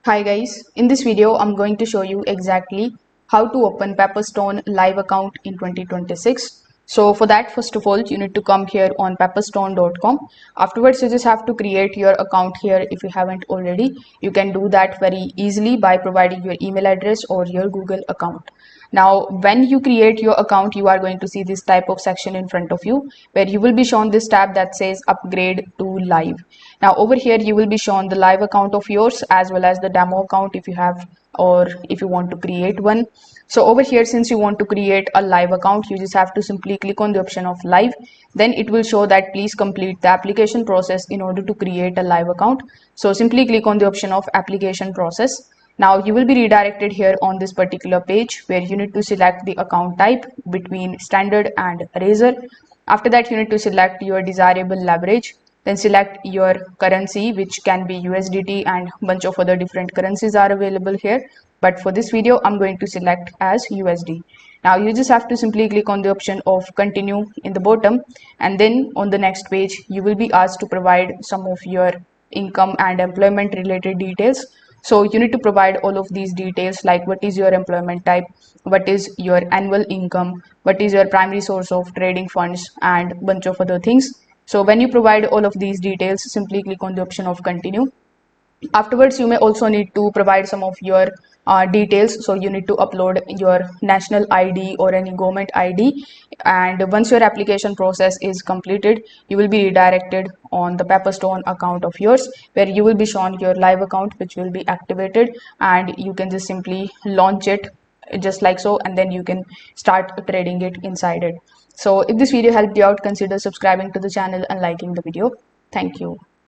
Hi guys, in this video I'm going to show you exactly how to open Pepperstone live account in 2026. So for that, first of all, you need to come here on pepperstone.com. Afterwards, you just have to create your account here if you haven't already. You can do that very easily by providing your email address or your Google account. Now, when you create your account, you are going to see this type of section in front of you where you will be shown this tab that says upgrade to live. Now over here, you will be shown the live account of yours as well as the demo account if you have or if you want to create one. So over here, since you want to create a live account, you just have to simply click on the option of live. Then it will show that please complete the application process in order to create a live account. So simply click on the option of application process. Now you will be redirected here on this particular page where you need to select the account type between standard and razor. After that, you need to select your desirable leverage. Then select your currency, which can be USDT, and bunch of other different currencies are available here. But for this video, I'm going to select as USD. Now you just have to simply click on the option of continue in the bottom, and then on the next page, you will be asked to provide some of your income and employment related details. So you need to provide all of these details like what is your employment type, what is your annual income, what is your primary source of trading funds, and bunch of other things. So when you provide all of these details, simply click on the option of continue. Afterwards, you may also need to provide some of your details. So you need to upload your national ID or any government ID. And once your application process is completed, you will be redirected on the Pepperstone account of yours, where you will be shown your live account, which will be activated, and you can just simply launch it just like so, and then you can start trading it inside it. So if this video helped you out, consider subscribing to the channel and liking the video. Thank you.